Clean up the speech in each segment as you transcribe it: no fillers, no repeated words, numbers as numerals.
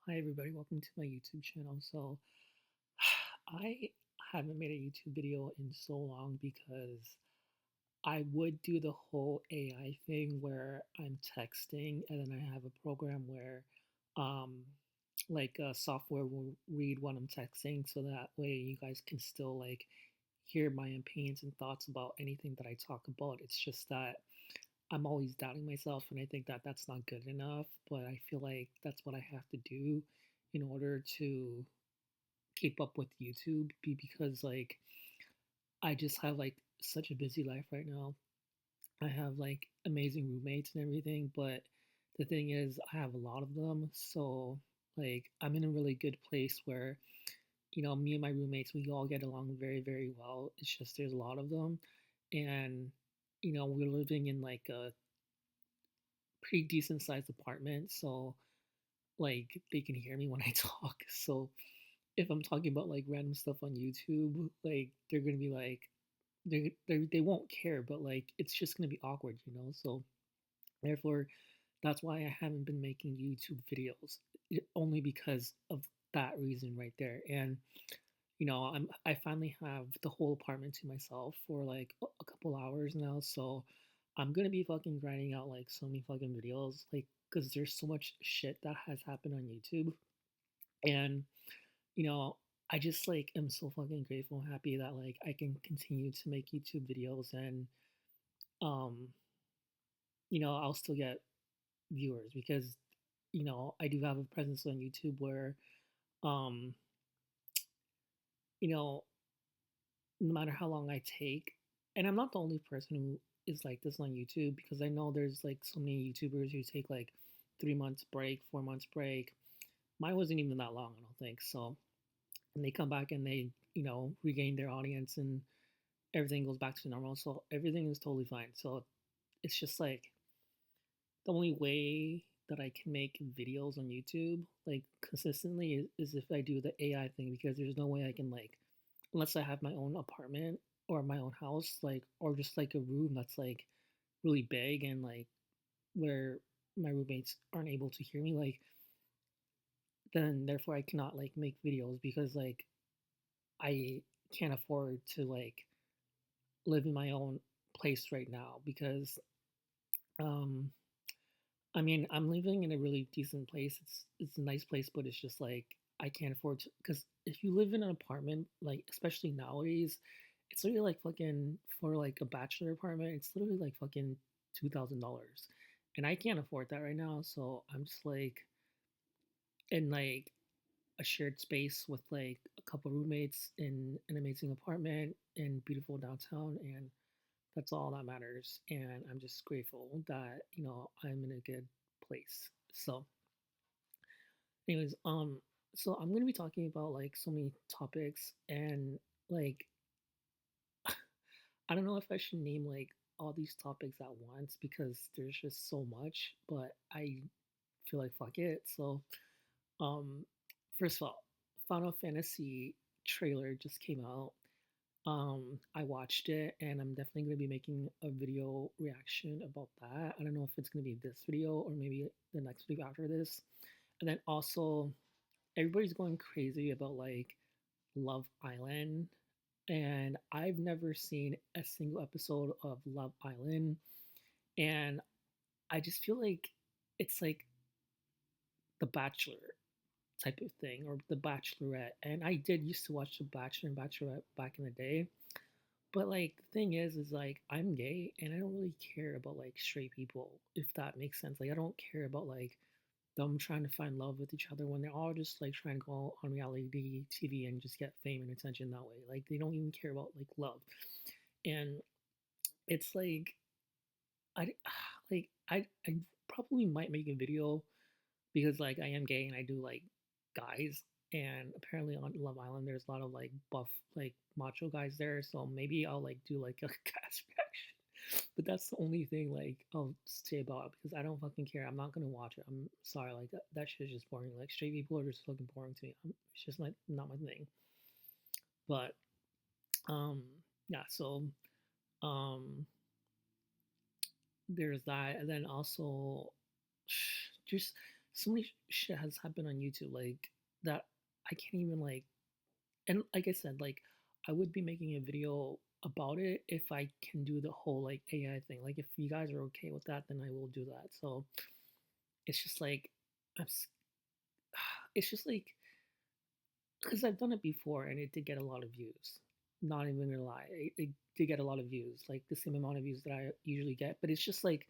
Hi everybody, welcome to my YouTube channel. So I haven't made a YouTube video in so long because I would do the whole AI thing where I'm texting and then I have a program where um software will read what I'm texting so that way you guys can still hear my opinions and thoughts about anything that I talk about. It's just that I'm always doubting myself, and I think that that's not good enough. But I feel like that's what I have to do in order to keep up with YouTube, because I just have such a busy life right now. I have amazing roommates and everything, but the thing is, I have a lot of them, so I'm in a really good place where me and my roommates, we all get along very, very well. It's just there's a lot of them, and we're living in a pretty decent sized apartment, so they can hear me when I talk. So if I'm talking about random stuff on YouTube, they're gonna be they won't care, but it's just gonna be awkward. So therefore, that's why I haven't been making YouTube videos, only because of that reason right there. And I finally have the whole apartment to myself for a couple hours now, so I'm gonna be fucking grinding out so many fucking videos, because there's so much shit that has happened on YouTube. And you know, I just am so fucking grateful and happy that I can continue to make YouTube videos, and um I'll still get viewers because I do have a presence on YouTube where um you know no matter how long I take, and I'm not the only person who is like this on YouTube, because I know there's so many YouTubers who take 3 months break, 4 months break. Mine wasn't even that long, I don't think so. And they come back and they regain their audience, and everything goes back to normal. So everything is totally fine. So it's just the only way that I can make videos on YouTube consistently is if I do the AI thing, because there's no way I can unless I have my own apartment or my own house, or just a room that's really big, and where my roommates aren't able to hear me, then therefore I cannot make videos, because I can't afford to live in my own place right now, because um I mean, I'm living in a really decent place. It's a nice place, but it's just I can't afford to, because if you live in an apartment, especially nowadays, it's literally fucking, for a bachelor apartment, it's literally fucking $2,000. And I can't afford that right now, so I'm just in a shared space with a couple roommates in an amazing apartment in beautiful downtown, and that's all that matters. And I'm just grateful that I'm in a good place. So anyways, so I'm gonna be talking about so many topics, and like I don't know if I should name all these topics at once, because there's just so much, but I feel like fuck it. So um first of all, Final Fantasy trailer just came out. I watched it, and I'm definitely gonna be making a video reaction about that. I don't know if it's gonna be this video or maybe the next video after this. And then also, everybody's going crazy about Love Island, and I've never seen a single episode of Love Island, and I just feel like it's The Bachelor type of thing, or The Bachelorette. And I did used to watch The Bachelor and Bachelorette back in the day, but the thing is I'm gay, and I don't really care about straight people, if that makes sense. I don't care about them trying to find love with each other when they're all just trying to go on reality TV and just get fame and attention that way. They don't even care about love. And it's I I probably might make a video, because I am gay and I do guys, and apparently on Love Island there's a lot of buff macho guys there, so maybe I'll do a cast reaction. But that's the only thing I'll say about it, because I don't fucking care. I'm not gonna watch it. I'm sorry, that shit is just boring. Straight people are just fucking boring to me. It's just not my thing. But um yeah, so um there's that. And then also, just so many shit has happened on YouTube like that I can't even like. And like I said, like I would be making a video about it if I can do the whole like AI thing. Like if you guys are okay with that, then I will do that. So it's just like I'm. It's just like because I've done it before and it did get a lot of views. Not even gonna lie, it did get a lot of views, like the same amount of views that I usually get. But it's just like,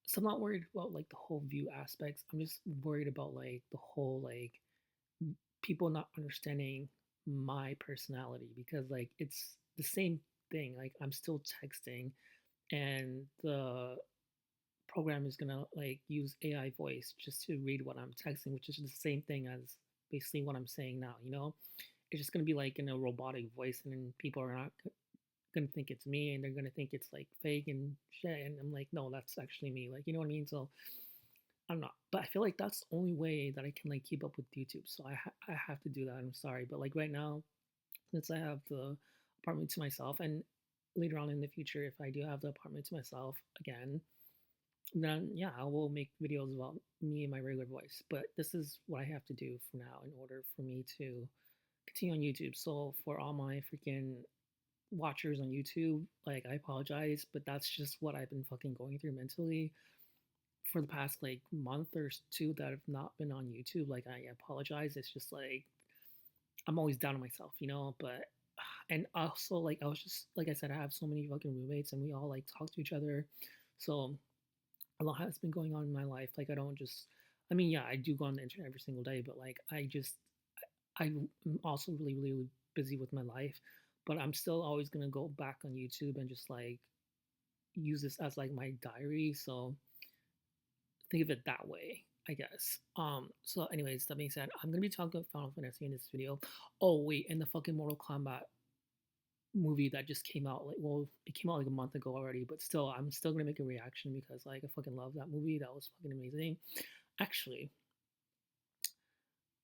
so I'm not worried about like the whole view aspects. I'm just worried about like the whole like people not understanding my personality because like it's the same thing. Like I'm still texting, and the program is gonna like use AI voice just to read what I'm texting, which is the same thing as basically what I'm saying now. It's just gonna be like in a robotic voice, and then people are not gonna think it's me, and they're gonna think it's like fake and shit. And I'm like, no, that's actually me. Like, you know what I mean? So I'm not, but I feel like that's the only way that I can like keep up with YouTube. So I have to do that. I'm sorry, but like right now, since I have the apartment to myself, and later on in the future, if I do have the apartment to myself again, then yeah, I will make videos about me and my regular voice. But this is what I have to do for now in order for me to continue on YouTube. So for all my freaking watchers on YouTube, like I apologize, but that's just what I've been fucking going through mentally for the past like month or two that I've not been on YouTube. Like I apologize. It's just like I'm always down on myself, but and also like I was just like I said, I have so many fucking roommates and we all like talk to each other. So a lot has been going on in my life. Like I don't just I mean, yeah, I do go on the internet every single day, but like I'm also really, really busy with my life. But I'm still always gonna go back on YouTube and just like use this as like my diary. So think of it that way, I guess. So anyways, that being said, I'm gonna be talking about Final Fantasy in this video. Oh wait, and the fucking Mortal Kombat movie that just came out, like, well, it came out like a month ago already, but still I'm still gonna make a reaction because like I fucking love that movie. That was fucking amazing. Actually,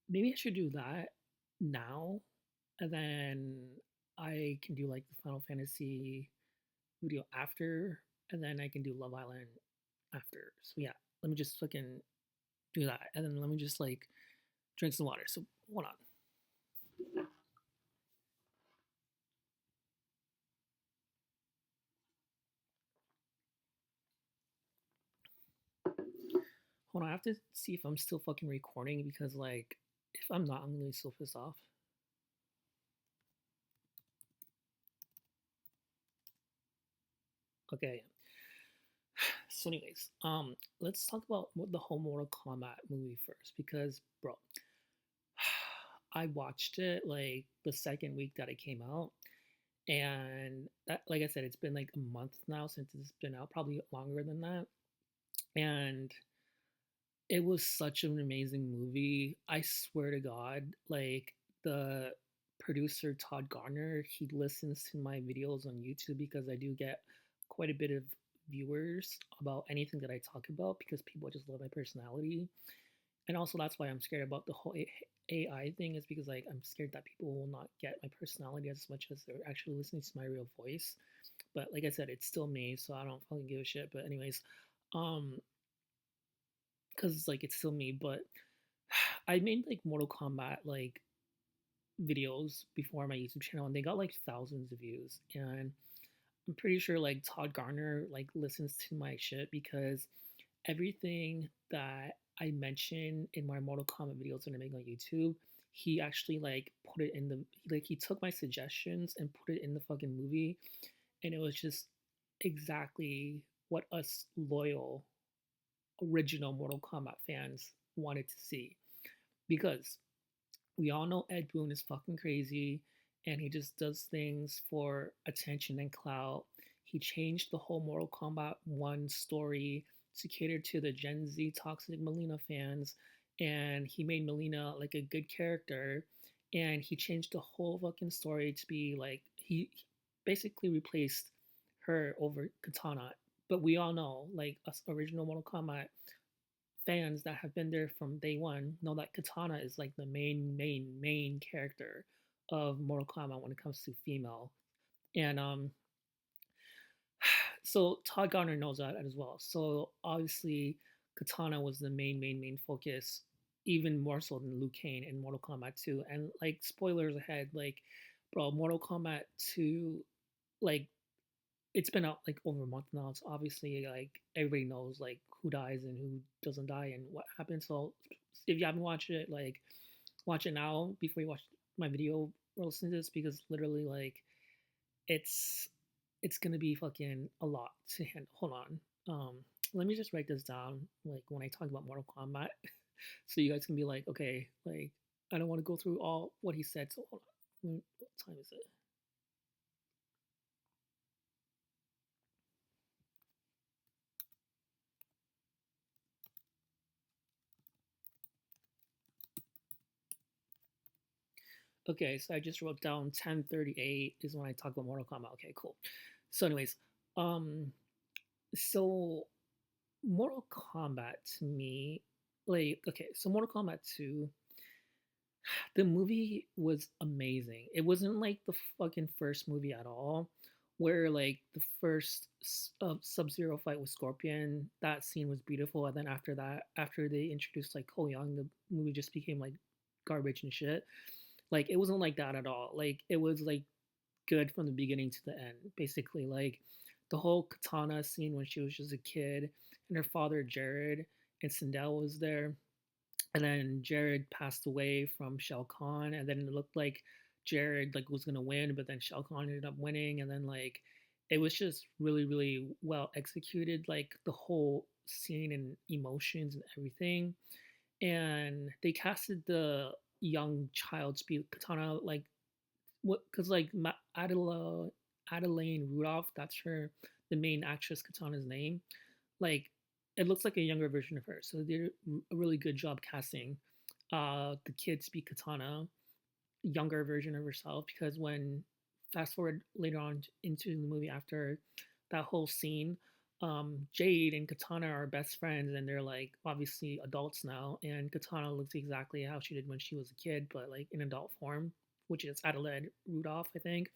maybe I should do that now, and then I can do like the Final Fantasy video after, and then I can do Love Island after. So yeah, let me just fucking do that, and then let me just like drink some water. So hold on. Hold on, I have to see if I'm still fucking recording because like if I'm not, I'm gonna be so pissed off. Okay. So anyways, let's talk about what the whole Mortal Kombat movie first because bro, I watched it like the second week that it came out, and that, like I said, it's been like a month now since it's been out, probably longer than that. And it was such an amazing movie. I swear to God, like the producer TODD GARNER, he listens to my videos on YouTube because I do get quite a bit of viewers about anything that I talk about because people just love my personality. And also that's why I'm scared about the whole AI thing is because like I'm scared that people will not get my personality as much as they're actually listening to my real voice. But like I said, it's still me, so I don't fucking give a shit. But anyways, um, because it's like it's still me. But I made like Mortal Kombat like videos before my YouTube channel, and they got like thousands of views. And I'm pretty sure like TODD GARNER like listens to my shit because everything that I mention in my Mortal Kombat videos that I make on YouTube, he actually like put it in the like he took my suggestions and put it in the fucking movie, and it was just exactly what us loyal original Mortal Kombat fans wanted to see because we all know Ed Boon is fucking crazy and he just does things for attention and clout. He changed the whole Mortal Kombat 1 story to cater to the Gen Z toxic Melina fans, and he made Melina like a good character, and he changed the whole fucking story to be like he basically replaced her over Katana. But we all know, like us original Mortal Kombat fans that have been there from day one know that Katana is like the main character of Mortal Kombat when it comes to female. And so TODD GARNER knows that as well. So obviously Katana was the main focus, even more so than Liu Kang in Mortal Kombat 2. And like spoilers ahead, like bro, Mortal Kombat 2, like it's been out like over a month now. It's obviously like everybody knows like who dies and who doesn't die and what happens. So if you haven't watched it, like watch it now before you watch my video or listen to this, because literally like it's it's gonna be fucking a lot to handle. Hold on. Let me just write this down like when I talk about Mortal Kombat so you guys can be like, okay, like I don't want to go through all what he said. So hold on. What time is it? Okay, so I just wrote down 10:38 is when I talk about Mortal Kombat. Okay, cool. So, anyways, um, so Mortal Kombat to me, like, okay, so Mortal Kombat 2, the movie was amazing. It wasn't like the fucking first movie at all, where like the first Sub Zero fight with Scorpion, that scene was beautiful, and then after that, after they introduced like Ko Young, the movie just became like garbage and shit. Like it wasn't like that at all. Like it was like good from the beginning to the end. Basically, like the whole Katana scene when she was just a kid and her father Jared and Sindel was there, and then Jared passed away from Shao Kahn, and then it looked like Jared like was gonna win, but then Shao Kahn ended up winning, and then like it was just really well executed, like the whole scene and emotions and everything. And they casted the young child speed Katana like what, because like Adelaine Rudolph, that's her, the main actress Katana's name, like it looks like a younger version of her, so they did a really good job casting the kid speak Katana, younger version of herself, because when fast forward later on into the movie after that whole scene, Jade and Katana are best friends and they're like obviously adults now, and Katana looks exactly how she did when she was a kid, but like in adult form, which is Adelaide Rudolph, I think.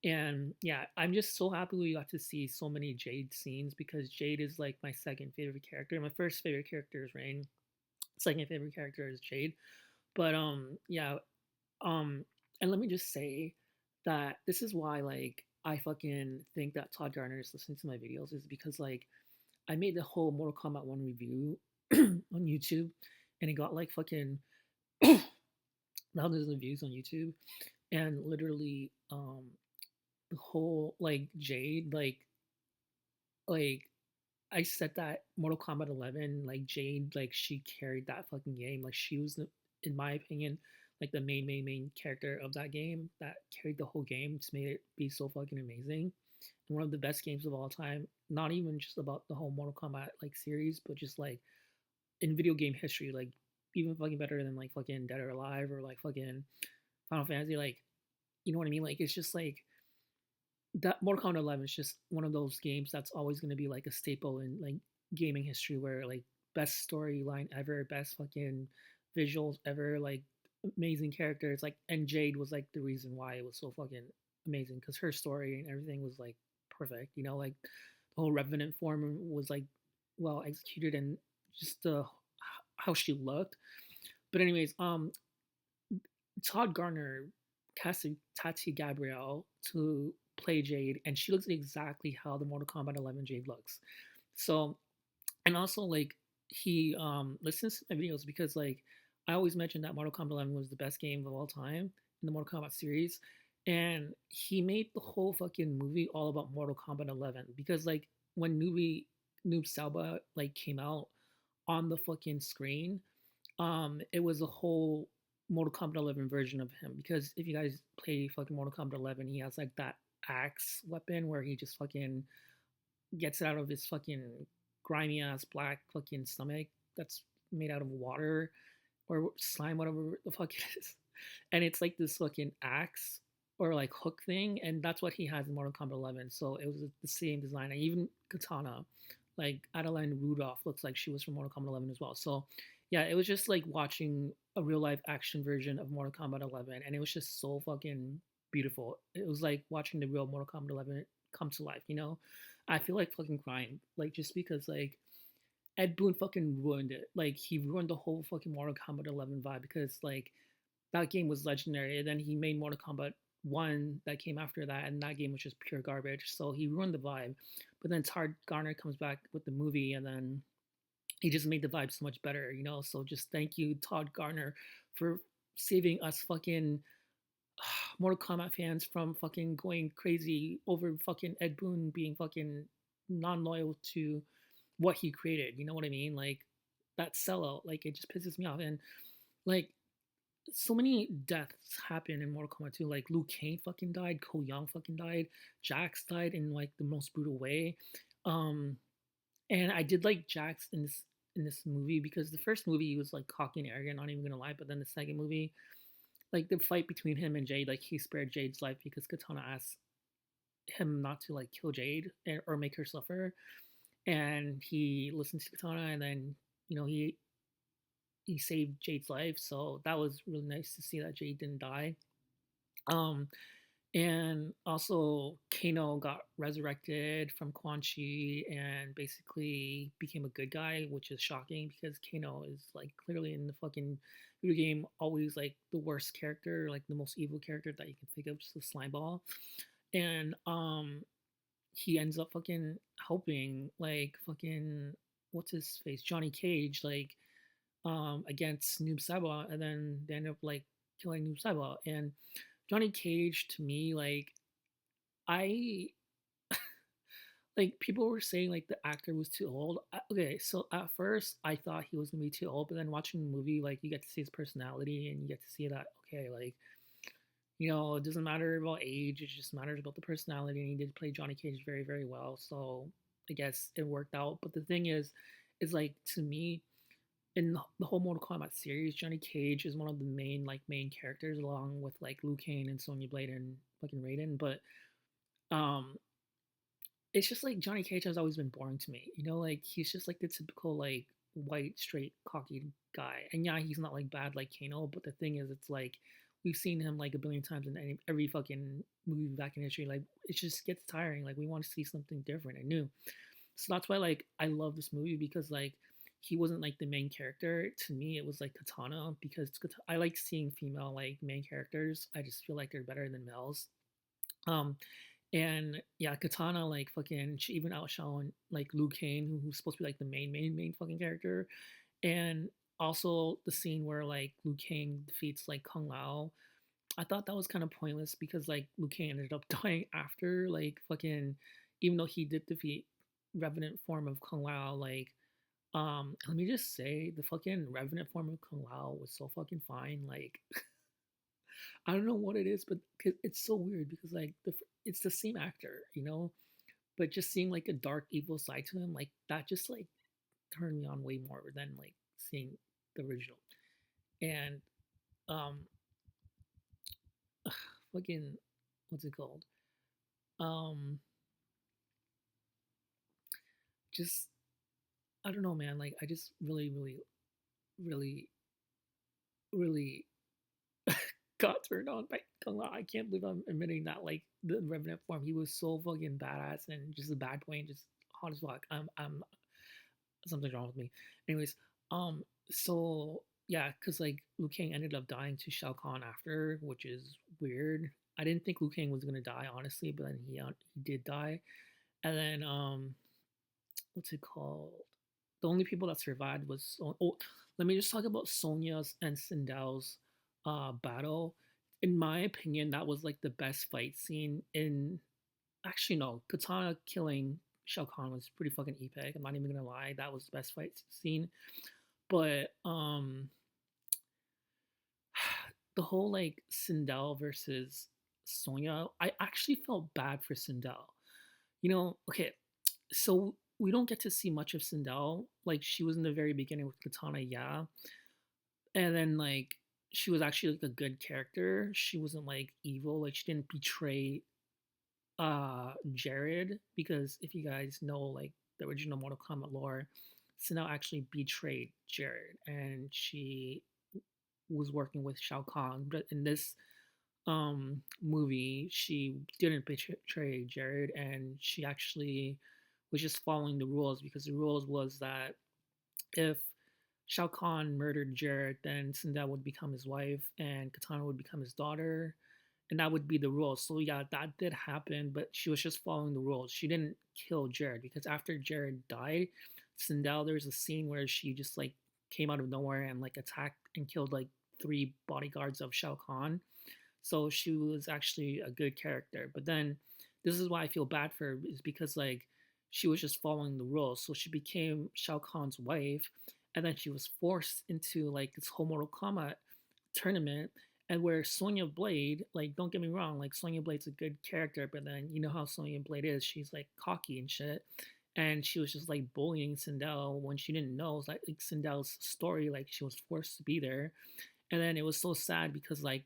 And yeah, I'm just so happy we got to see so many Jade scenes, because Jade is like my second favorite character. My first favorite character is Rain. Second favorite character is Jade. But yeah, um, and let me just say that this is why like I fucking think that Todd Garner is listening to my videos, is because like I made the whole Mortal Kombat 1 review on YouTube, and it got like fucking thousands of views on YouTube, and literally the whole like Jade like I said that Mortal Kombat 11, like Jade, like she carried that fucking game. Like she was, in my opinion, like the main character of that game that carried the whole game. Just made it be so fucking amazing. And one of the best games of all time. Not even just about the whole Mortal Kombat like series, but just like in video game history, like even fucking better than like fucking Dead or Alive or like fucking Final Fantasy. Like you know what I mean? Like it's just like that Mortal Kombat 11 is just one of those games that's always going to be like a staple in like gaming history, where like best storyline ever, best fucking visuals ever, like amazing characters, like, and Jade was like the reason why it was so fucking amazing, because her story and everything was like perfect, you know, like the whole Revenant form was like well executed, and just the how she looked. But anyways, Todd Garner casted Tati Gabrielle to play Jade, and she looks exactly how the Mortal Kombat 11 Jade looks. So, and also like he listens to my videos, because like I always mentioned that Mortal Kombat 11 was the best game of all time in the Mortal Kombat series, and he made the whole fucking movie all about Mortal Kombat 11, because like when Noob Salba like came out on the fucking screen, it was a whole Mortal Kombat 11 version of him. Because if you guys play fucking Mortal Kombat 11, he has like that axe weapon where he just fucking gets it out of his fucking grimy ass black fucking stomach that's made out of water or slime, whatever the fuck it is. And it's like this fucking axe or like hook thing, and that's what he has in Mortal Kombat 11. So it was the same design. And even Katana, like Adeline Rudolph, looks like she was from Mortal Kombat 11 as well. So yeah, it was just like watching a real life action version of Mortal Kombat 11, and it was just so fucking beautiful. It was like watching the real Mortal Kombat 11 come to life. You know, I feel like fucking crying, like just because like Ed Boon fucking ruined it. Like he ruined the whole fucking Mortal Kombat 11 vibe because like that game was legendary. And then he made Mortal Kombat 1 that came after that, and that game was just pure garbage. So he ruined the vibe. But then TODD Garner comes back with the movie, and then he just made the vibe so much better, you know? So just thank you, TODD Garner, for saving us fucking Mortal Kombat fans from fucking going crazy over fucking Ed Boon being fucking non loyal to what he created. You know what I mean? Like that sellout, like it just pisses me off. And like so many deaths happen in Mortal Kombat 2. Like Liu Kang fucking died, Ko Yang fucking died, Jax died in like the most brutal way. Um, and I did like Jax in this movie because the first movie he was like cocky and arrogant, not even gonna lie. But then the second movie, like the fight between him and Jade, like he spared Jade's life because Katana asked him not to like kill Jade or make her suffer, and he listened to Katana, and then you know he saved Jade's life. So that was really nice to see that Jade didn't die. Um, and also Kano got resurrected from Quan Chi and basically became a good guy, which is shocking because Kano is like clearly in the fucking video game always like the worst character, like the most evil character that you can think of, just a slime ball. And he ends up fucking helping like fucking what's his face, Johnny Cage, like against Noob Saibot, and then they end up like killing Noob Saibot. And Johnny Cage to me, I like people were saying like the actor was too old. Okay, so at first I thought he was gonna be too old, but then watching the movie, like you get to see his personality and you get to see that okay, like you know, it doesn't matter about age; it just matters about the personality. And he did play Johnny Cage very, very well, so I guess it worked out. But the thing is like to me, in the whole Mortal Kombat series, Johnny Cage is one of the main characters, along with like Liu Kang and Sonya Blade and fucking Raiden. But um, it's just like Johnny Cage has always been boring to me. You know, like he's just like the typical like white, straight, cocky guy. And yeah, he's not like bad like Kano, but the thing is, it's like we've seen him like a billion times in every fucking movie back in history. Like it just gets tiring. Like we want to see something different and new. So that's why like I love this movie because like he wasn't like the main character. To me, it was like Katana because I like seeing female like main characters. I just feel like they're better than males. Um, and yeah, Katana like fucking she even outshone like Liu Kang, who's supposed to be like the main fucking character. And also the scene where like Liu Kang defeats like Kung Lao. I thought that was kind of pointless because like Liu Kang ended up dying after like fucking even though he did defeat revenant form of Kung Lao, like let me just say the fucking revenant form of Kung Lao was so fucking fine. Like I don't know what it is, but it's so weird because like it's the same actor, you know, but just seeing like a dark evil side to him, like that just like turned me on way more than like seeing the original. And um, fucking what's it called? Um, just I don't know, man. Like I just really, really got turned on by Kung Lao. I can't believe I'm admitting that. Like the Revenant form, he was so fucking badass and just a bad point, just hot as fuck. I'm something's wrong with me. Anyways, so yeah, cause like Liu Kang ended up dying to Shao Kahn after, which is weird. I didn't think Liu Kang was gonna die honestly, but then he did die. And then what's it called? The only people that survived was let me just talk about Sonya's and Sindel's battle. In my opinion, that was like the best fight scene in. Actually, no, Katana killing Shao Kahn was pretty fucking epic. I'm not even gonna lie, that was the best fight scene. But the whole like Sindel versus Sonya, I actually felt bad for Sindel. You know, okay, so we don't get to see much of Sindel. Like she was in the very beginning with Katana, yeah, and then like she was actually like a good character. She wasn't like evil. Like she didn't betray Jared, because if you guys know like the original Mortal Kombat lore, Sindel actually betrayed Jared, and she was working with Shao Kahn. But in this movie, she didn't betray Jared, and she actually was just following the rules because the rules was that if Shao Kahn murdered Jared, then Sindel would become his wife and Katana would become his daughter, and that would be the rules. So yeah, that did happen, but she was just following the rules. She didn't kill Jared because after Jared died, Sindel, there's a scene where she just like came out of nowhere and like attacked and killed like three bodyguards of Shao Kahn. So she was actually a good character. But then this is why I feel bad for her is because like she was just following the rules. So she became Shao Kahn's wife, and then she was forced into like this whole Mortal Kombat tournament. And where Sonya Blade, like, don't get me wrong, like Sonya Blade's a good character, but then you know how Sonya Blade is, she's like cocky and shit. And she was just like bullying Sindel when she didn't know. It was like Sindel's story, like she was forced to be there. And then it was so sad because like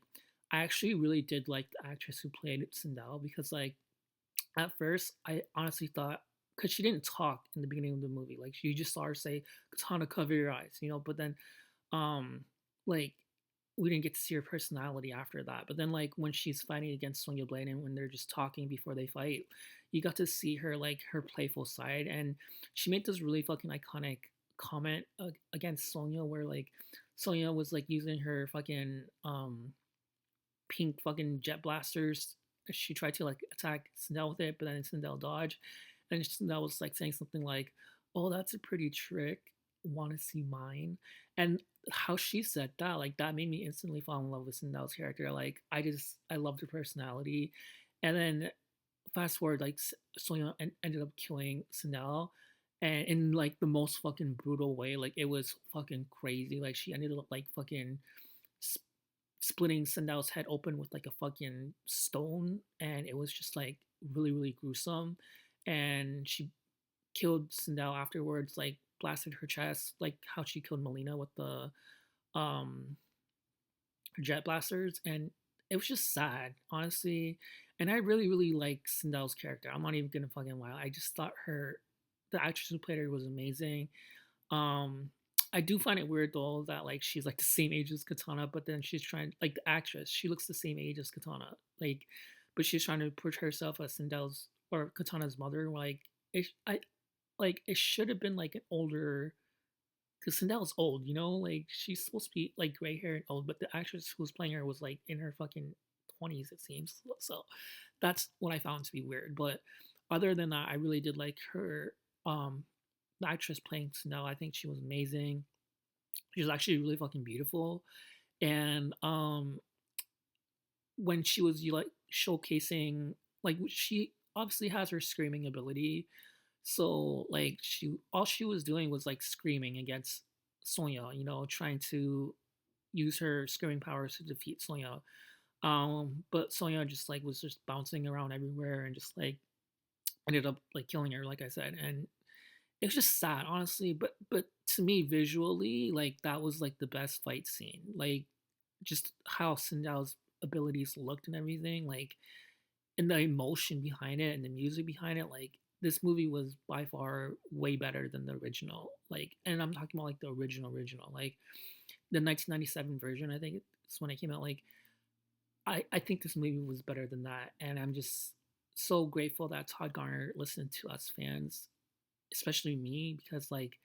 I actually really did like the actress who played Sindel because like at first I honestly thought because she didn't talk in the beginning of the movie, like you just saw her say Katana, cover your eyes, you know. But then um like we didn't get to see her personality after that. But then like when she's fighting against Sonya Blade and when they're just talking before they fight, you got to see her like her playful side, and she made this really fucking iconic comment against Sonya where like Sonya was like using her fucking pink fucking jet blasters. She tried to like attack Sindel with it, but then Sindel dodged. And Sindel was like saying something like, "Oh, that's a pretty trick. Want to see mine?" And how she said that, like that made me instantly fall in love with Sindel's character. Like I loved her personality. And then fast forward, like Sonya ended up killing Sindel, and in like the most fucking brutal way. Like it was fucking crazy. Like she ended up like fucking splitting Sindel's head open with like a fucking stone, and it was just like really really gruesome. And she killed Sindel afterwards, like blasted her chest, like how she killed Melina with the um jet blasters, and it was just sad, honestly. And I really really like Sindel's character. I'm not even gonna fucking lie. I just thought the actress who played her was amazing. Um, I do find it weird though that like she's like the same age as Katana, but then she's trying like the actress, she looks the same age as Katana, like, but she's trying to portray herself as Sindel's or Katana's mother. Like, it should have been like an older, because Sindel's old, you know, like she's supposed to be like gray hair and old, but the actress who was playing her was like in her fucking 20s, it seems. So that's what I found to be weird. But other than that, I really did like her. The actress playing Sindel, I think she was amazing. She was actually really fucking beautiful. And when she was like showcasing, like she obviously has her screaming ability. So like all she was doing was like screaming against Sonya, you know, trying to use her screaming powers to defeat Sonya. But Sonya just like was just bouncing around everywhere and just like ended up like killing her, like I said. And it was just sad, honestly. But to me, visually, like that was like the best fight scene. Like just how Sindel's abilities looked and everything, like and the emotion behind it and the music behind it, like this movie was by far way better than the original. Like, and I'm talking about like the original, like the 1997 version. I think it's when it came out. Like, I think this movie was better than that, and I'm just so grateful that Todd Garner listened to us fans, especially me, because like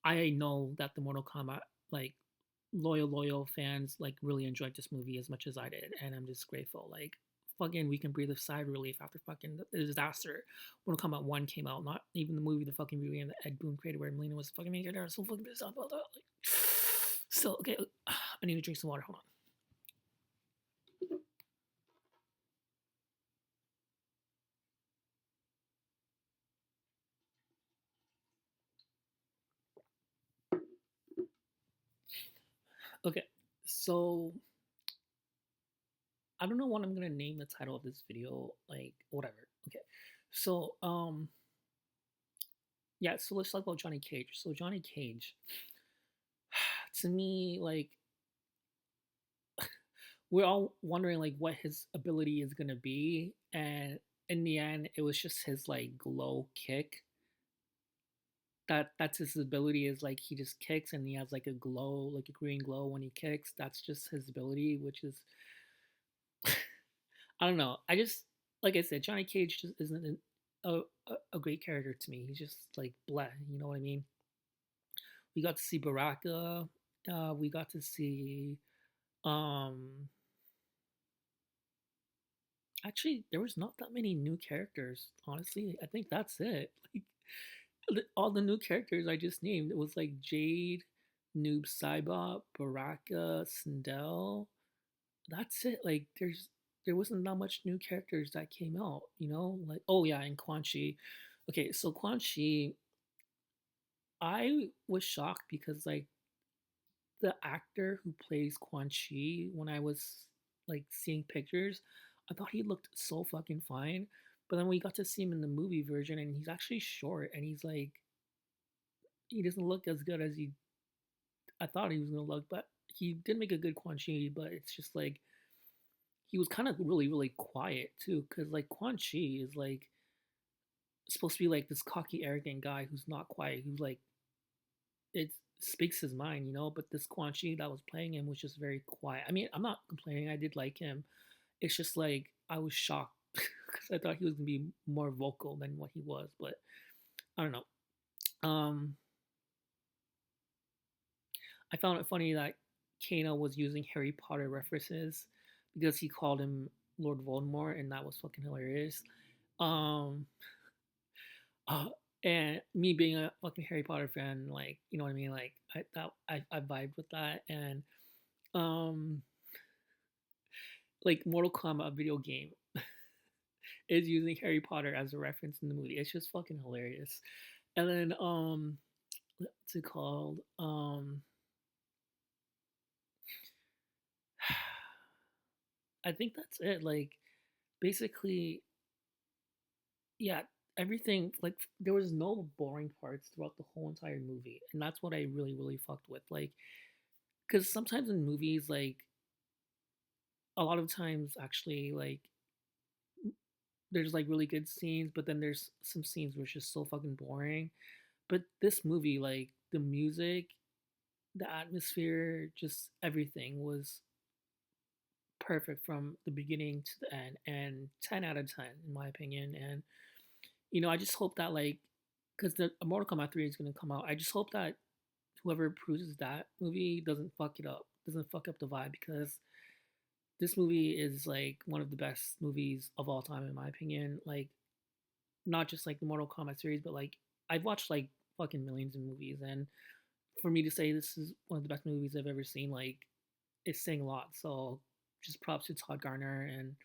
I know that the Mortal Kombat like loyal fans like really enjoyed this movie as much as I did, and I'm just grateful. Like fucking, we can breathe a sigh of relief after fucking the disaster. Mortal Kombat 1 came out, not even the movie, the fucking movie and the Ed Boon created where Melina was fucking major. I was so fucking pissed off about that. Like, still okay. I need to drink some water. Hold on. Okay, so I don't know what I'm gonna name the title of this video, like whatever. Okay, so yeah, so let's talk about Johnny Cage. So Johnny Cage, to me, like we're all wondering like what his ability is gonna be, and in the end, it was just his like glow kick. That's his ability, is like he just kicks and he has like a glow, like a green glow when he kicks. That's just his ability, which is I don't know. I just like I said, Johnny Cage just isn't a great character to me. He's just like blah, you know what I mean? We got to see Baraka. We got to see um actually there was not that many new characters, honestly. I think that's it. Like all the new characters I just named, it was like Jade, Noob Saibot, Baraka, Sindel. That's it. Like there wasn't that much new characters that came out, you know? Like oh yeah, and Quan Chi. Okay, so Quan Chi, I was shocked because like the actor who plays Quan Chi, when I was like seeing pictures, I thought he looked so fucking fine. But then we got to see him in the movie version, and he's actually short, and he's like, he doesn't look as good as he I thought he was gonna look. But he did make a good Quan Chi. But it's just like he was kind of really quiet too, because like Quan Chi is like supposed to be like this cocky, arrogant guy who's not quiet, who's like it speaks his mind, you know. But this Quan Chi that was playing him was just very quiet. I mean, I'm not complaining. I did like him. It's just like I was shocked because I thought he was gonna be more vocal than what he was. But I don't know. I found it funny that Kano was using Harry Potter references because he called him Lord Voldemort, and that was fucking hilarious. Um, uh, and me being a fucking Harry Potter fan, like you know what I mean, like I vibed with that, and um, like Mortal Kombat video game is using Harry Potter as a reference in the movie. It's just fucking hilarious. And then what's it called? I think that's it. Like basically, yeah, everything like there was no boring parts throughout the whole entire movie, and that's what I really fucked with. Like, because sometimes in movies, like a lot of times, actually, like there's like really good scenes, but then there's some scenes which is so fucking boring. But this movie, like the music, the atmosphere, just everything was perfect from the beginning to the end, and 10 out of 10 in my opinion. And you know, I just hope that like because the Mortal Kombat 3 is going to come out, I just hope that whoever produces that movie doesn't fuck it up, doesn't fuck up the vibe, because this movie is like one of the best movies of all time in my opinion. Like not just like the Mortal Kombat series, but like I've watched like fucking millions of movies, and for me to say this is one of the best movies I've ever seen, like it's saying a lot. So just props to Todd Garner and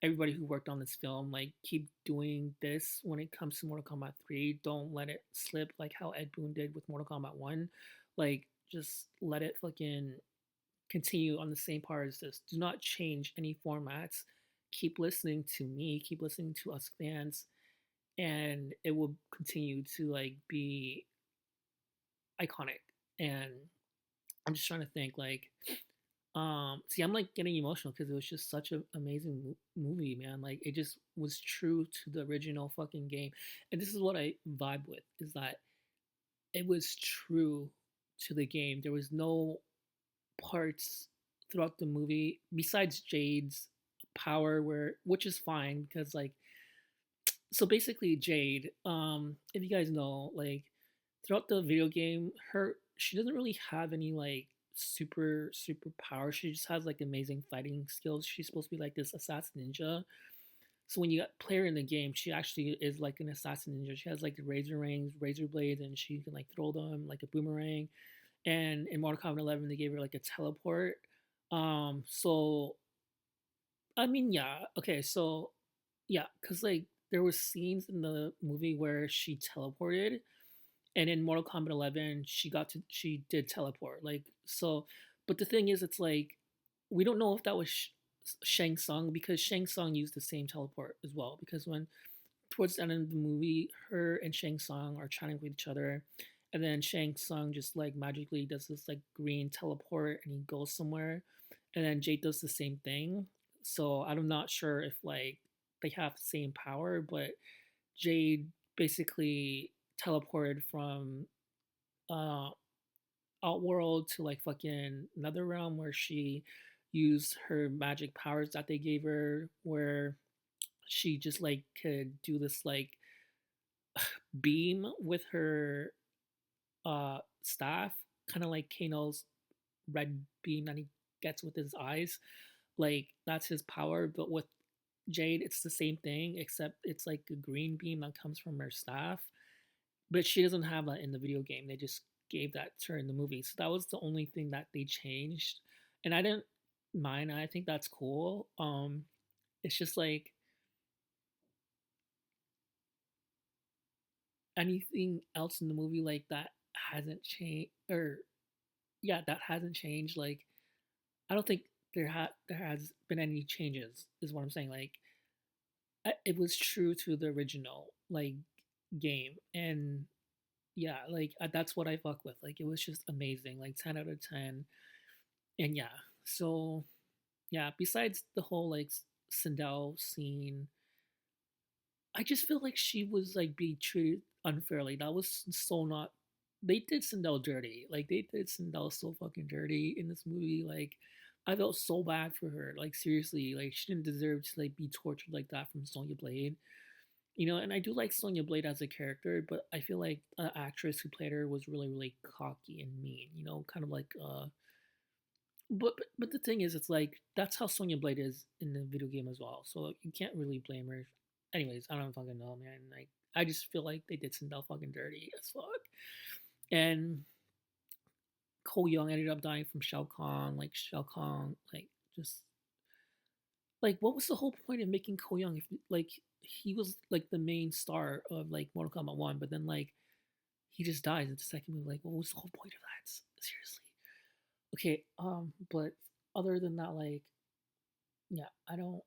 everybody who worked on this film. Like keep doing this when it comes to Mortal Kombat 3. Don't let it slip like how Ed Boon did with Mortal Kombat 1. Like just let it fucking continue on the same part as this. Do not change any formats. Keep listening to me, keep listening to us fans, and it will continue to like be iconic. And I'm just trying to think like see, I'm like getting emotional because it was just such an amazing movie, man. Like it just was true to the original fucking game. And this is what I vibe with, is that it was true to the game. There was no parts throughout the movie besides Jade's power, where which is fine because like so basically Jade, if you guys know, like throughout the video game, her she doesn't really have any like super power. She just has like amazing fighting skills. She's supposed to be like this assassin ninja. So when you play her in the game, she actually is like an assassin ninja. She has like the razor rings, razor blades, and she can like throw them like a boomerang. And in Mortal Kombat 11, they gave her like a teleport. So I mean, yeah, okay, so yeah, because like there was scenes in the movie where she teleported, and in Mortal Kombat 11 she did teleport, like so. But the thing is, it's like we don't know if that was Shang Tsung, because Shang Tsung used the same teleport as well, because when towards the end of the movie her and Shang Tsung are chatting with each other, and then Shang Tsung just like magically does this like green teleport and he goes somewhere, and then Jade does the same thing. So I'm not sure if like they have the same power, but Jade basically teleported from uh Outworld to like fucking another realm where she used her magic powers that they gave her, where she just like could do this like beam with her staff, kind of like Kano's red beam that he gets with his eyes. Like that's his power, but with Jade, it's the same thing, except it's like a green beam that comes from her staff. But she doesn't have that in the video game. They just gave that to her in the movie. So that was the only thing that they changed. And I didn't mind. I think that's cool. It's just like anything else in the movie like that hasn't changed, or yeah, that hasn't changed. Like I don't think there has been any changes. Is what I'm saying. Like it was true to the original like game, and yeah, like that's what I fuck with. Like it was just amazing. Like 10 out of 10, and yeah. So yeah, besides the whole like Sindel scene, I just feel like she was like being treated unfairly. That was so not. They did Sindel dirty. Like they did Sindel so fucking dirty in this movie. Like I felt so bad for her. Like seriously, like she didn't deserve to like be tortured like that from Sonya Blade. You know, and I do like Sonya Blade as a character, but I feel like the actress who played her was really really cocky and mean. You know, kind of like but the thing is, it's like that's how Sonya Blade is in the video game as well. So you can't really blame her. Anyways, I don't fucking know, man. Like I just feel like they did Sindel fucking dirty as fuck. And Ko Young ended up dying from Shao Kahn. Like Shao Kahn, like just like what was the whole point of making Ko Young if like he was like the main star of like Mortal Kombat 1, but then like he just dies in the second movie. Like what was the whole point of that? Seriously. Okay, but other than that, like yeah, I don't,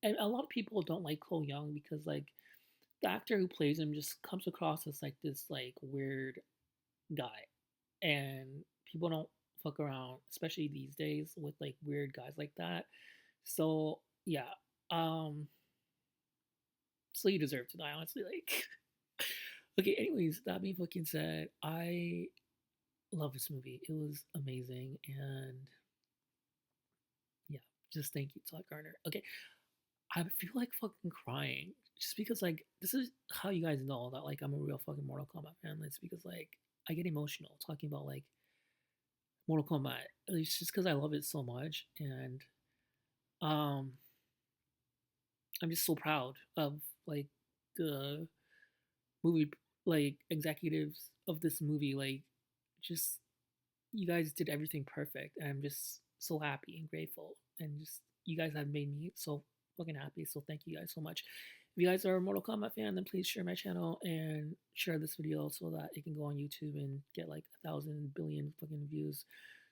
and a lot of people don't like Cole Young because like the actor who plays him just comes across as like this like weird guy, and people don't fuck around, especially these days with like weird guys like that. So yeah, um, so you deserve to die, honestly. Like, okay, anyways, that being fucking said, I love this movie. It was amazing, and yeah, just thank you, Todd Garner. Okay, I feel like fucking crying just because like this is how you guys know that like I'm a real fucking Mortal Kombat fan. It's because like I get emotional talking about like Mortal Kombat. It's just because I love it so much, and um, I'm just so proud of like the movie like executives of this movie. Like, just you guys did everything perfect, and I'm just so happy and grateful, and just you guys have made me so fucking happy. So thank you guys so much. If you guys are a Mortal Kombat fan, then please share my channel and share this video so that it can go on YouTube and get like 1,000 billion fucking views.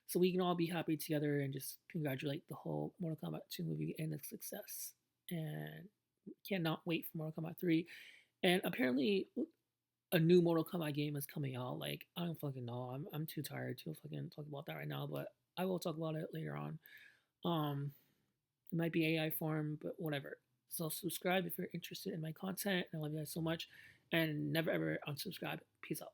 So we can all be happy together and just congratulate the whole Mortal Kombat 2 movie and its success. And cannot wait for Mortal Kombat 3. And apparently a new Mortal Kombat game is coming out. Like I don't fucking know. I'm too tired to fucking talk about that right now, but I will talk about it later on. It might be AI form, but whatever. So subscribe if you're interested in my content. I love you guys so much, and never ever unsubscribe. Peace out.